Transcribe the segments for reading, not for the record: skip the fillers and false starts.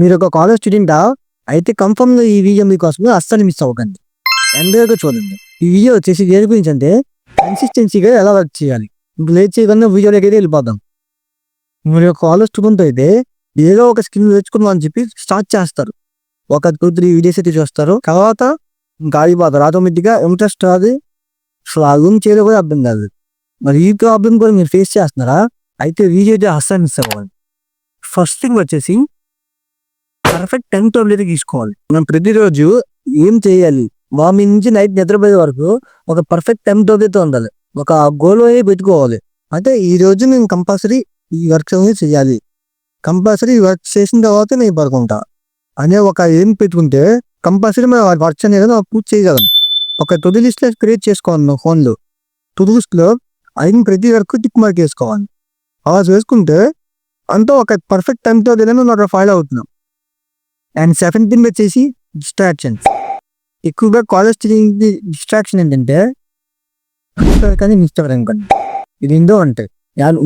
మీరు ఒక కాలేజ్ స్టూడెంటా అయితే కన్ఫర్మ్‌గా ఈ వీడియో మీకోసమే అస్సలు మిస్ అవ్వకండి. ఎండగా చూడండి. ఈ వీడియో వచ్చేసి దేని గురించి అంటే కన్సిస్టెన్సీగా ఎలా వర్క్ చేయాలి. ఇంక లేట్ చేయకుండా వీడియోలోకైతే వెళ్ళిపోదాం. మీరు ఒక కాలేజ్ స్టూడెంట్ అయితే ఏదో ఒక స్కిల్ నేర్చుకుందాం అని చెప్పి స్టార్ట్ చేస్తారు. ఒక 2, 3 వీడియోస్ అయితే చూస్తారు. తర్వాత ఇంకా ఆగిపోతారు. ఆటోమేటిక్‌గా ఇంట్రెస్ట్ రాదు. అసలు ఆ ఏం చేయాలో కూడా అర్థం కాదు. మరి ఈ ప్రాబ్లమ్ కూడా మీరు ఫేస్ చేస్తున్నారా? అయితే వీడియో అయితే అస్సలు మిస్ అవ్వకండి. ఫస్ట్ థింగ్ వచ్చేసి పర్ఫెక్ట్ టైం టేబుల్ అయితే తీసుకోవాలి. మనం ప్రతిరోజు ఏం చేయాలి, మార్నింగ్ నుంచి నైట్ నిద్రపోయే వరకు ఒక పర్ఫెక్ట్ టైం టేబుల్ అయితే ఉండాలి. ఒక గోల్ అనేది పెట్టుకోవాలి. అంటే ఈ రోజు నేను కంపల్సరీ ఈ వర్క్ అనేది చేయాలి. కంపల్సరీ ఈ వర్క్ చేసిన తర్వాత నేను పడుకుంటా అనే ఒక ఏం పెట్టుకుంటే కంపల్సరీ మనం ఆ వర్క్ అనేది మనం పూర్తి చేయగలం. ఒక టు డూ లిస్ట్ క్రియేట్ చేసుకోవాలి మన ఫోన్లో. టు డూ లిస్ట్లో అయిన ప్రతి వర్క్ టిక్ మార్క్ చేసుకోవాలి. అలా చేసుకుంటే అంతా ఒక పర్ఫెక్ట్ టైం టేబుల్ అనేది మనం అక్కడ ఫాలో అవుతున్నాం. అండ్ సెకండ్ థింగ్ వచ్చేసి డిస్ట్రాక్షన్స్. ఎక్కువగా కాలేజ్ స్టూడెంట్‌కి డిస్ట్రాక్షన్ ఏంటంటే కానీ ఇన్‌స్టాగ్రామ్ కానీ ఇది ఏందో అంటే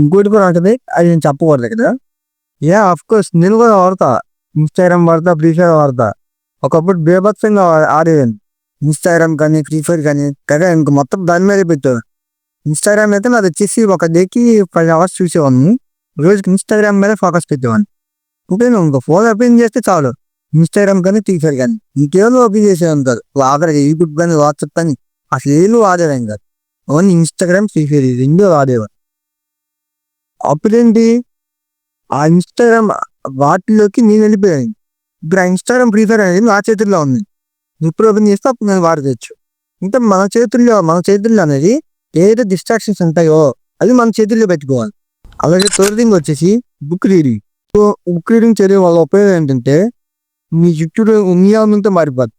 ఇంకోటి కూడా ఉంటుంది. అది నేను చెప్పకూడదు కదా. ఆఫ్‌కోర్స్ నేను కూడా వాడతా. ఇన్‌స్టాగ్రామ్ వాడతా, ఫ్రీ ఫైర్ వాడతా. ఒకప్పుడు బీభత్సంగా ఆడేదాన్ని. ఇన్‌స్టాగ్రామ్ కానీ, ఫ్రీ ఫైర్ కానీ ఇంక మొత్తం దాని మీదే పెట్టేవాడిని. ఇన్‌స్టాగ్రామ్ అయితే నాది వచ్చేసి ఒక డేకి 5 అవర్స్ చూసేవాడిని. రోజుకి ఇన్‌స్టాగ్రామ్ మీద ఫోకస్ పెట్టేవాడిని. అంటే నేను ఇంక ఫోన్ ఓపెన్ చేస్తే చాలు ఇన్‌స్టాగ్రామ్ కానీ, ఫ్రీ ఫైర్ కానీ ఇంకేదో ఓపెన్ చేసేవాడిని కాదు. ఆఖరికి యూట్యూబ్ కానీ, వాట్సాప్ కానీ అసలు ఏమీ వాడేదాన్ని కాదు. ఓన్లీ ఇన్‌స్టాగ్రామ్, ఫ్రీ ఫైర్ ఈ 2 వాడేవాడిని. అప్పుడేంటి ఆ ఇన్‌స్టాగ్రామ్ వాటిలోకి నేను వెళ్ళిపోయాను. ఇప్పుడు ఆ ఇన్‌స్టాగ్రామ్, ఫ్రీ ఫైర్ అనేది నా చేతుల్లో ఉంది. ఎప్పుడు ఓపెన్ చేస్తే అప్పుడు నేను వాడుకోవచ్చు. అంటే మన చేతుల్లో అనేది ఏదైతే డిస్ట్రాక్షన్స్ ఉంటాయో అవి మన చేతుల్లో పెట్టుకోవాలి. అలాగే థర్డ్ థింగ్ వచ్చేసి book reading. So book reading చదివే వాళ్ళ ఉపయోగం ఏంటంటే మీ చుట్టూ ఎన్విరాన్మెంట్ మారిపోద్ది.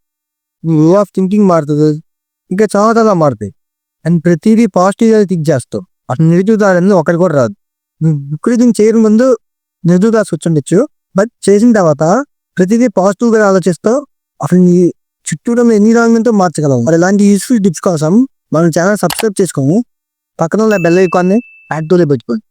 మీ వే ఆఫ్ థింకింగ్ మారుతుంది. ఇంకా చాలా చాలా మారుతాయి. అండ్ ప్రతిదీ పాజిటివ్గా థింక్ చేస్తావు. అసలు నెగిటివ్ థాట్ అనేది ఒకటి కూడా రాదు. నువ్వు బుక్ రీడింగ్ చేయడం ముందు నెగిటివ్ థాట్స్ వచ్చుండొచ్చు. బట్ చేసిన తర్వాత ప్రతిదీ పాజిటివ్గా ఆలోచిస్తావు. అసలు నీ చుట్టూ ఎన్విరాన్మెంట్ మార్చగలవు. మరి ఇలాంటి యూస్ఫుల్ టిప్స్ కోసం మన ఛానల్ సబ్స్క్రైబ్ చేసుకొని పక్కన ఉన్న బెల్ ఐకాన్ని యాక్టివ్లో పెట్టుకోండి.